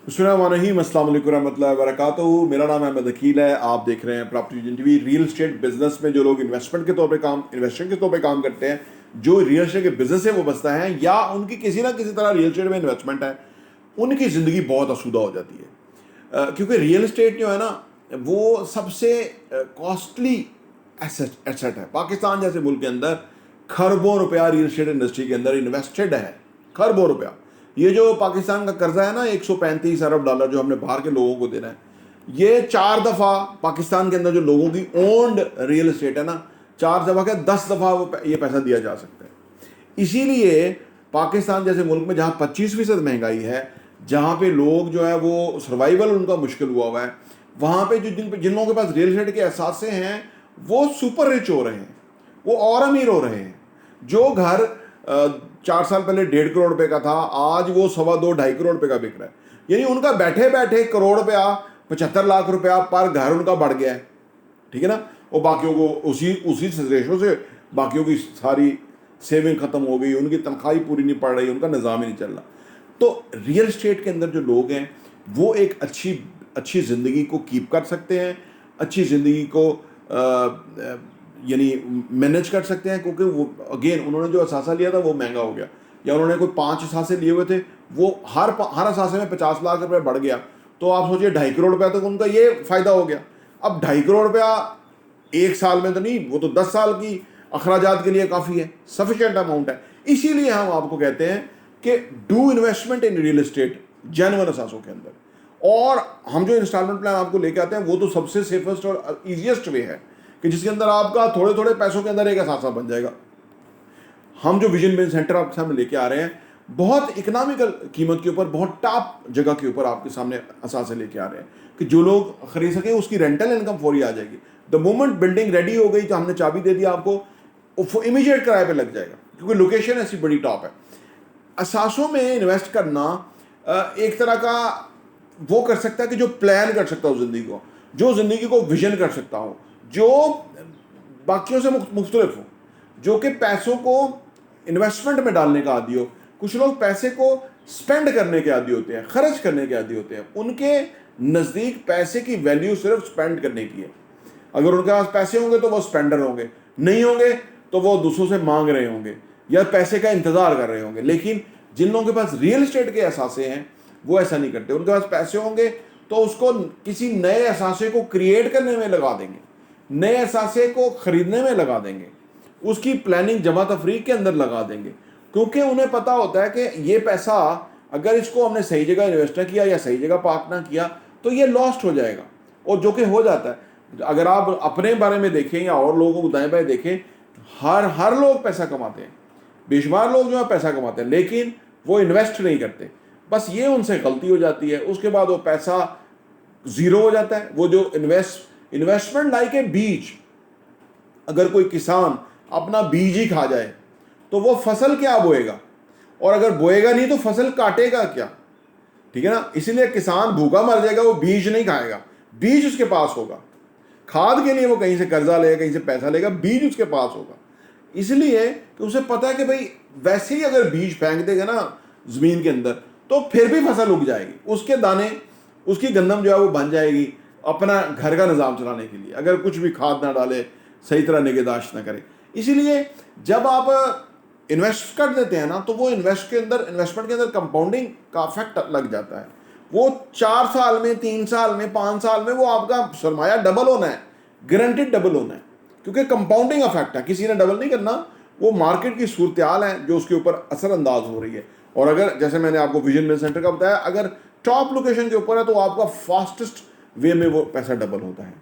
बिस्मिल्लाहिर्रहमानिर्रहीम, अस्सलाम वालेकुम रहमतुल्लाहि व बरकातुहू। मेरा नाम अहमद अकील है। आप देख रहे हैं property TV. Real estate business में जो लोग इन्वेस्टमेंट के तौर पे इन्वेस्टर के तौर पे काम करते हैं, जो रियल एस्टेट के बिजनेस से वाबस्ता हैं या उनकी किसी ना किसी तरह रियल एस्टेट में इन्वेस्टमेंट है, उनकी ज़िंदगी बहुत आसूदा हो जाती है। क्योंकि रियल एस्टेट जो है ना, वो सबसे कॉस्टली एसेट है। पाकिस्तान जैसे मुल्क के अंदर खरबों रुपया रियल एस्टेट इंडस्ट्री के अंदर इन्वेस्टेड है, खरबों रुपया। ये जो पाकिस्तान का कर्जा है ना, 135 अरब डॉलर जो हमने बाहर के लोगों को देना है, ये 4 दफ़ा पाकिस्तान के अंदर जो लोगों की ओन्ड रियल एस्टेट है ना, 4 दफ़ा क्या 10 दफ़ा ये पैसा दिया जा सकता है। इसीलिए पाकिस्तान जैसे मुल्क में जहाँ 25% महंगाई है, जहाँ पे लोग जो है वो सर्वाइवल उनका मुश्किल हुआ है, वहाँ पे जिन लोगों के पास रियल एस्टेट के एहसास हैं, वो सुपर रिच हो रहे हैं, वो और अमीर हो रहे हैं। जो घर 4 साल पहले 1.5 करोड़ रुपए का था, आज वो 2.25-2.5 करोड़ रुपए का बिक रहा है। यानी उनका बैठे बैठे करोड़ रुपया, 75 लाख रुपया पर घर उनका बढ़ गया है। ठीक है ना। और बाकियों को उसी उसी रेशो से बाकियों की सारी सेविंग खत्म हो गई, उनकी तनख्वाही पूरी नहीं पड़ रही, उनका निज़ाम ही नहीं चल रहा। तो रियल एस्टेट के अंदर जो लोग हैं, वो एक अच्छी ज़िंदगी को कीप कर सकते हैं, अच्छी ज़िंदगी को यानी मैनेज कर सकते हैं। क्योंकि वो अगेन उन्होंने जो असासा लिया था वो महंगा हो गया, या उन्होंने कोई 5 असासे लिए हुए थे, वो हर असासे में 50 लाख रुपए बढ़ गया। तो आप सोचिए 2.5 करोड़ रुपया तक उनका ये फ़ायदा हो गया। अब 2.5 करोड़ रुपया एक साल में तो नहीं, वो तो 10 साल की अखराजात के लिए काफ़ी है, सफिशिएंट अमाउंट है। इसीलिए हम आपको कहते हैं कि do investment in real estate genuine असासों के अंदर। और हम जो इंस्टॉलमेंट प्लान आपको लेके आते हैं, वो तो सबसे सेफेस्ट और ईजिएस्ट वे है कि जिसके अंदर आपका थोड़े थोड़े पैसों के अंदर एक असासा बन जाएगा। हम जो विजन बिजनेस सेंटर आपके सामने लेके आ रहे हैं, बहुत इकोनॉमिकल कीमत के ऊपर, बहुत टॉप जगह के ऊपर आपके सामने असासे लेके आ रहे हैं कि जो लोग खरीद सके उसकी रेंटल इनकम फौरी आ जाएगी। द मोमेंट बिल्डिंग रेडी हो गई तो हमने चाबी दे दी आपको, इमीडिएट किराए पे लग जाएगा, क्योंकि लोकेशन ऐसी बड़ी टॉप है। असासों में इन्वेस्ट करना एक तरह का वो कर सकता है कि जो प्लान कर सकता हो ज़िंदगी को, जो ज़िंदगी को विजन कर सकता हो, जो बाकियों से मुख्तलिफ हो, जो कि पैसों को इन्वेस्टमेंट में डालने का आदी हो। कुछ लोग पैसे को स्पेंड करने के आदी होते हैं, खर्च करने के आदी होते हैं। उनके नज़दीक पैसे की वैल्यू सिर्फ स्पेंड करने की है। अगर उनके पास पैसे होंगे तो वो स्पेंडर होंगे, नहीं होंगे तो वो दूसरों से मांग रहे होंगे या पैसे का इंतज़ार कर रहे होंगे। लेकिन जिन लोगों के पास रियल एस्टेट के एहसासे हैं, वो ऐसा नहीं करते। उनके पास पैसे होंगे तो उसको किसी नए एहसासे को क्रिएट करने में लगा देंगे, नए एहसासे को ख़रीदने में लगा देंगे, उसकी प्लानिंग जमा तफरीक के अंदर लगा देंगे। क्योंकि उन्हें पता होता है कि ये पैसा अगर इसको हमने सही जगह इन्वेस्ट किया या सही जगह पार्क ना किया तो ये लॉस्ट हो जाएगा, और जो कि हो जाता है। अगर आप अपने बारे में देखें या और लोगों को दाएं बाएं देखें, हर लोग पैसा कमाते हैं, बेशुमार लोग जो है पैसा कमाते हैं, लेकिन वो इन्वेस्ट नहीं करते। बस ये उनसे गलती हो जाती है, उसके बाद वो पैसा ज़ीरो हो जाता है। वो जो इन्वेस्टमेंट लाइक ए बीज, अगर कोई किसान अपना बीज ही खा जाए तो वो फसल क्या बोएगा, और अगर बोएगा नहीं तो फसल काटेगा क्या। ठीक है ना। इसीलिए किसान भूखा मर जाएगा, वो बीज नहीं खाएगा। बीज उसके पास होगा, खाद के लिए वो कहीं से कर्जा लेगा, कहीं से पैसा लेगा, बीज उसके पास होगा। इसलिए कि उसे पता है कि भाई वैसे ही अगर बीज फेंक देगा ना ज़मीन के अंदर तो फिर भी फसल उग जाएगी, उसके दाने, उसकी गंदम जो है वो बन जाएगी अपना घर का निज़ाम चलाने के लिए, अगर कुछ भी खाद ना डाले, सही तरह निगहदाश्त ना करे। इसीलिए जब आप इन्वेस्ट कर देते हैं ना, तो वो इन्वेस्टमेंट के अंदर कंपाउंडिंग का इफेक्ट लग जाता है। वो 4 साल में, 3 साल में, 5 साल में वो आपका सरमाया डबल होना है, गारंटेड डबल होना है, क्योंकि कंपाउंडिंग इफेक्ट है। किसी ने डबल नहीं करना, वो मार्केट की सूरत हाल है जो उसके ऊपर असरअंदाज हो रही है। और अगर जैसे मैंने आपको विजन बिजनेस सेंटर का बताया, अगर टॉप लोकेशन के ऊपर है तो आपका फास्टेस्ट वे में वो पैसा डबल होता है,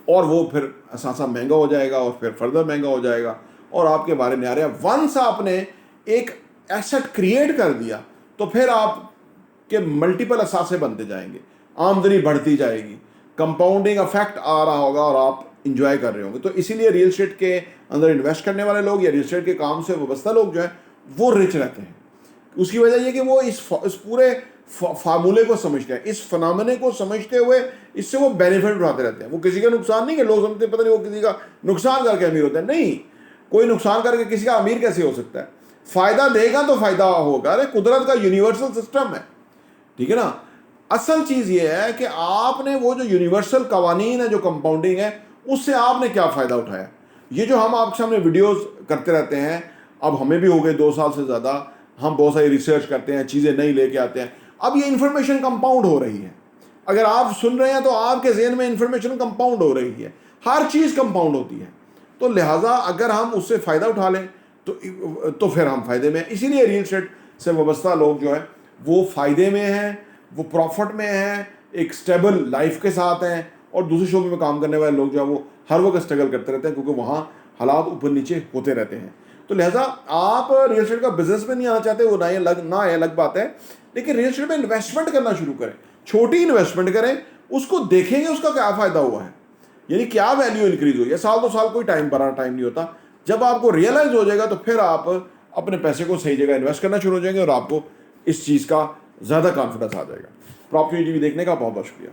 और वो फिर असासा महंगा हो जाएगा, और फिर फर्दर महंगा हो जाएगा, और आपके बारे में आ रहा है। वंस आपने एक एसेट क्रिएट कर दिया तो फिर आपके मल्टीपल असासे बनते जाएंगे, आमदनी बढ़ती जाएगी, कंपाउंडिंग इफेक्ट आ रहा होगा और आप इंजॉय कर रहे होंगे। तो इसीलिए रियल एस्टेट के अंदर इन्वेस्ट करने वाले लोग या रियल एस्टेट के काम से वाबस्ता लोग जो है वो रिच रहते हैं। उसकी वजह यह कि वो इस पूरे फार्मूले को समझते हैं, इस फनामने को समझते हुए इससे वो बेनिफिट उठाते रहते हैं। वो किसी का नुकसान नहीं, कि लोग समझते पता नहीं वो किसी का नुकसान करके अमीर होता है। नहीं, कोई नुकसान करके किसी का अमीर कैसे हो सकता है। फ़ायदा देगा तो फ़ायदा होगा। अरे कुदरत का यूनिवर्सल सिस्टम है, ठीक है ना। असल चीज़ ये है कि आपने वो जो यूनिवर्सल कवानीन है, जो कंपाउंडिंग है, उससे आपने क्या फ़ायदा उठाया। ये जो हम आपके सामने वीडियोस करते रहते हैं, अब हमें भी हो गए 2 साल से ज़्यादा, हम बहुत सारी रिसर्च करते हैं, चीज़ें नई लेके आते हैं, अब ये इन्फॉर्मेशन कंपाउंड हो रही है। अगर आप सुन रहे हैं तो आपके ज़हन में इन्फॉर्मेशन कंपाउंड हो रही है, हर चीज़ कंपाउंड होती है। तो लिहाजा अगर हम उससे फ़ायदा उठा लें तो फिर हम फ़ायदे में हैं। इसीलिए रियल एस्टेट से वाबस्ता लोग जो है वो फ़ायदे में हैं, वो प्रॉफिट में हैं, एक स्टेबल लाइफ के साथ हैं। और दूसरे शोबे में काम करने वाले लोग जो है वो हर वक्त स्ट्रगल करते रहते हैं, क्योंकि वहाँ हालात ऊपर नीचे होते रहते हैं। तो लिहाजा आप रियल एस्टेट का बिजनेस में नहीं आना चाहते, वो ना है अलग बात है, लेकिन रियल एस्टेट में इन्वेस्टमेंट करना शुरू करें, छोटी इन्वेस्टमेंट करें, उसको देखेंगे उसका क्या फ़ायदा हुआ है, यानी क्या वैल्यू इंक्रीज हुई है। साल 2 साल कोई बड़ा टाइम नहीं होता। जब आपको रियलाइज हो जाएगा तो फिर आप अपने पैसे को सही जगह इन्वेस्ट करना शुरू हो जाएंगे और आपको इस चीज़ का ज़्यादा कॉन्फिडेंस आ जाएगा। प्रॉपर्टी टीवी देखने का बहुत बहुत शुक्रिया।